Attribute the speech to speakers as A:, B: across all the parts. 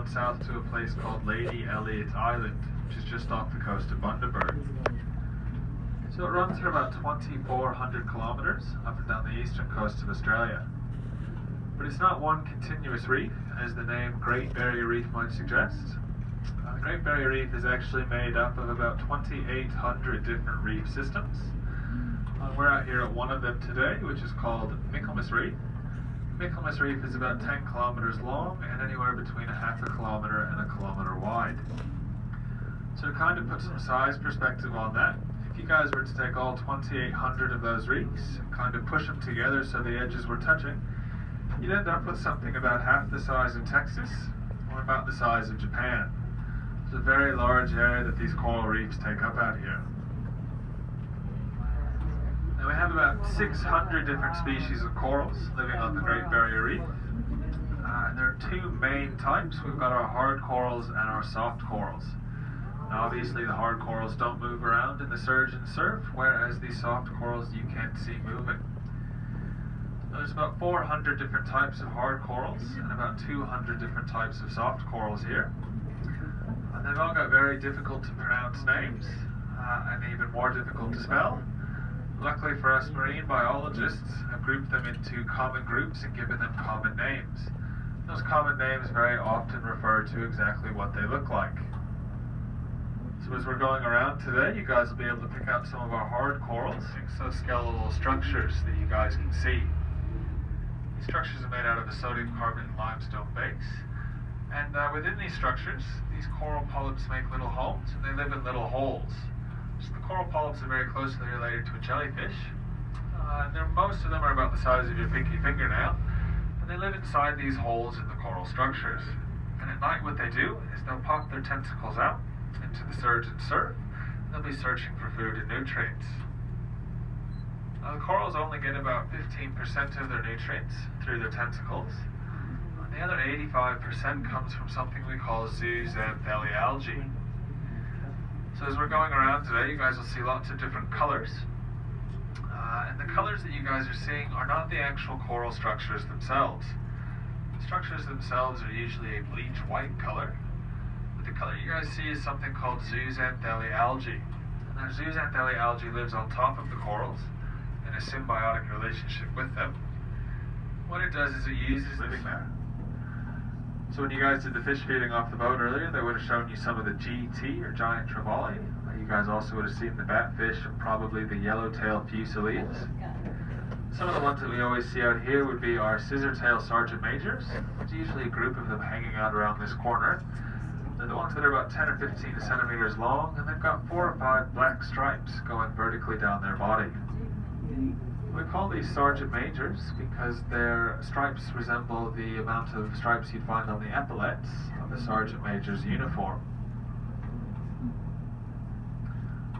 A: going south to a place called Lady Elliot Island, which is just off the coast of Bundaberg. So it runs for about 2,400 kilometers up and down the eastern coast of Australia. But it's not one continuous reef, as the name Great Barrier Reef might suggest. The Great Barrier Reef is actually made up of about 2,800 different reef systems. We're out here at one of them today, which is called Michaelmas Reef. Michaelmas Reef is about 10 kilometers long and anywhere between a half a kilometer and a kilometer wide. So to kind of put some size perspective on that, if you guys were to take all 2,800 of those reefs and kind of push them together so the edges were touching, you'd end up with something about half the size of Texas or about the size of Japan. It's a very large area that these coral reefs take up out here. Now we have about 600 different species of corals living on the Great Barrier Reef. And there are two main types. We've got our hard corals and our soft corals. Now obviously the hard corals don't move around in the surge and surf, whereas the soft corals you can't see moving. There's about 400 different types of hard corals and about 200 different types of soft corals here. And they've all got very difficult to pronounce names and even more difficult to spell. Luckily for us marine biologists have grouped them into common groups and given them common names. Those common names very often refer to exactly what they look like. So as we're going around today, you guys will be able to pick out some of our hard corals, exoskeletal structures that you guys can see. These structures are made out of a sodium carbonate and limestone base. And within these structures, these coral polyps make little homes and they live in little holes. So the coral polyps are very closely related to a jellyfish. Most of them are about the size of your pinky fingernail, and they live inside these holes in the coral structures. And at night what they do is they'll pop their tentacles out into the surge and surf, and they'll be searching for food and nutrients. Now the corals only get about 15% of their nutrients through their tentacles, and the other 85% comes from something we call zooxanthellae algae. So as we're going around today, you guys will see lots of different colors. And the colors that you guys are seeing are not the actual coral structures themselves. The structures themselves are usually a bleach white color. But the color you guys see is something called zooxanthellae algae. And that zooxanthellae algae lives on top of the corals in a symbiotic relationship with them. What it does is it uses living there. So when you guys did the fish feeding off the boat earlier, they would have shown you some of the GT, or giant trevally. You guys also would have seen the batfish and probably the yellowtail fusiliers. Some of the ones that we always see out here would be our scissor-tail sergeant majors. There's usually a group of them hanging out around this corner. They're the ones that are about 10 or 15 centimeters long, and they've got 4 or 5 black stripes going vertically down their body. We call these sergeant majors because their stripes resemble the amount of stripes you'd find on the epaulets of the sergeant major's uniform.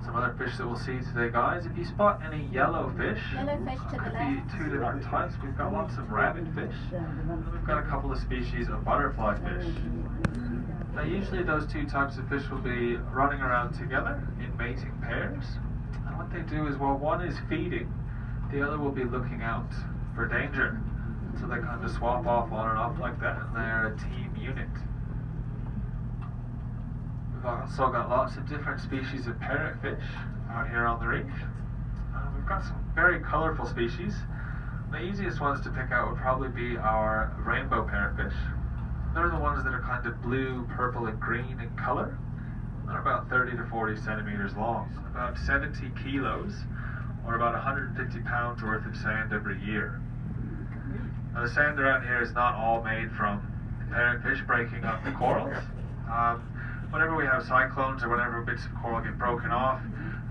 A: Some other fish that we'll see today, guys. If you spot any yellow fish, could be 2 different types. We've got lots of rabbit fish, and we've got a couple of species of butterfly fish. Now usually those 2 types of fish will be running around together in mating pairs. And what they do is while one is feeding, the other will be looking out for danger. So they kind of swap off on and off like that, and they're a team unit. We've also got lots of different species of parrotfish out here on the reef. We've got some very colorful species. The easiest ones to pick out would probably be our rainbow parrotfish. They're the ones that are kind of blue, purple, and green in color. They're about 30 to 40 centimeters long, about 70 kilos, or about 150 pounds worth of sand every year. Now the sand around here is not all made from parrotfish breaking up the corals. Whenever we have cyclones or whenever bits of coral get broken off,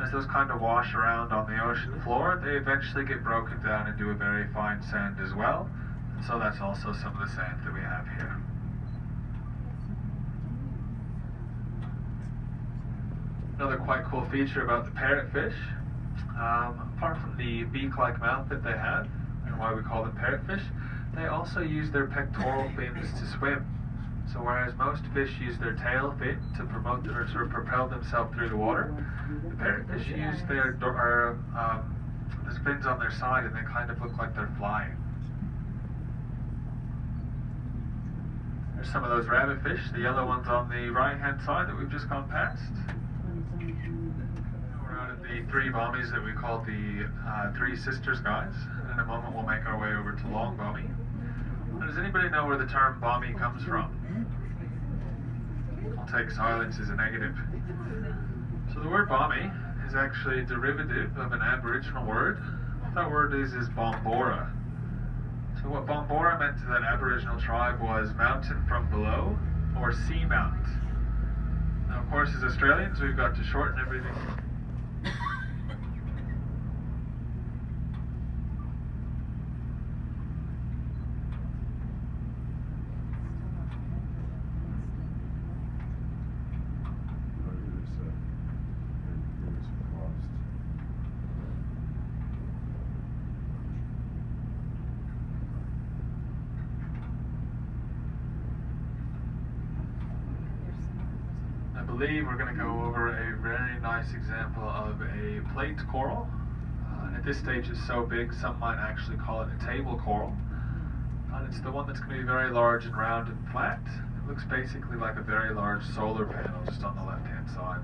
A: as those kind of wash around on the ocean floor, they eventually get broken down into a very fine sand as well. And so that's also some of the sand that we have here. Another quite cool feature about the parrotfish, apart from the beak-like mouth that they have, and why we call them parrotfish, they also use their pectoral fins to swim. So whereas most fish use their tail fin to promote or sort of propel themselves through the water, the parrotfish use their fins on their side, and they kind of look like they're flying. There's some of those rabbit fish, the yellow ones on the right hand side that we've just gone past. We're out at the three bommies that we call the Three Sisters, guys. And in a moment we'll make our way over to Long Bommy. Now, does anybody know where the term bommy comes from? I'll take silence as a negative. So the word bommy is actually a derivative of an Aboriginal word. What that word is bombora. So what bombora meant to that Aboriginal tribe was mountain from below, or seamount. Now of course as Australians we've got to shorten everything. I believe we're going to go over a very nice example of a plate coral. And at this stage it's so big some might actually call it a table coral. And it's the one that's going to be very large and round and flat. It looks basically like a very large solar panel just on the left hand side.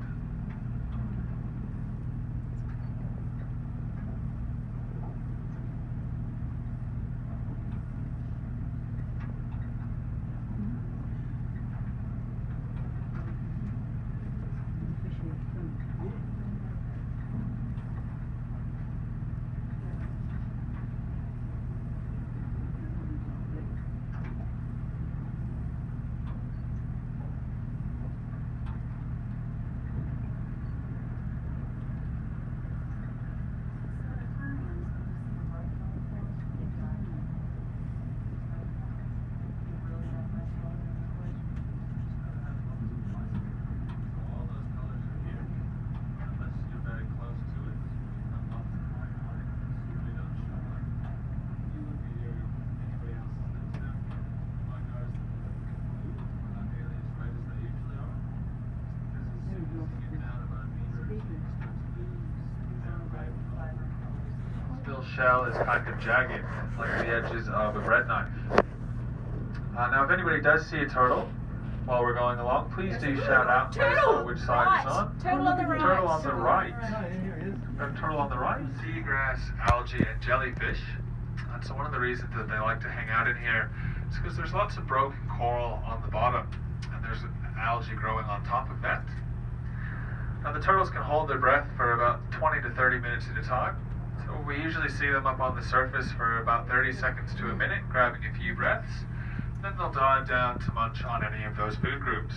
A: Shell is kind of jagged, like the edges of a bread knife. Now if anybody does see a turtle while we're going along, please do shout out and let us know which side it's on.
B: Turtle on the right.
A: Turtle on the right. Turtle on the right. Seagrass, algae, and jellyfish. And so one of the reasons that they like to hang out in here is because there's lots of broken coral on the bottom, and there's algae growing on top of that. Now the turtles can hold their breath for about 20 to 30 minutes at a time. So we usually see them up on the surface for about 30 seconds to a minute, grabbing a few breaths. Then they'll dive down to munch on any of those food groups.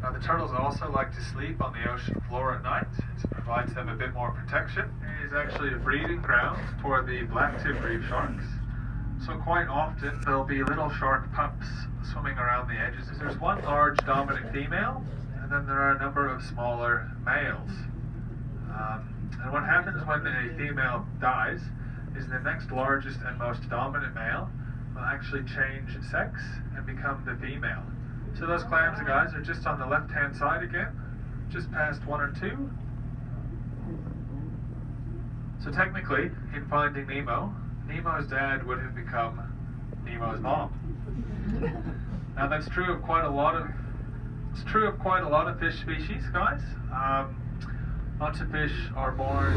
A: Now the turtles also like to sleep on the ocean floor at night. It provides them a bit more protection. It is actually a breeding ground for the black-tip reef sharks. So quite often there'll be little shark pups swimming around the edges. There's one large dominant female, and then there are a number of smaller males. And what happens when a female dies is the next largest and most dominant male will actually change sex and become the female. So those clams, guys, are just on the left-hand side again, just past 1 or 2. So technically, in Finding Nemo, Nemo's dad would have become Nemo's mom. Now that's true of quite a lot of fish species, guys. Lots of fish are born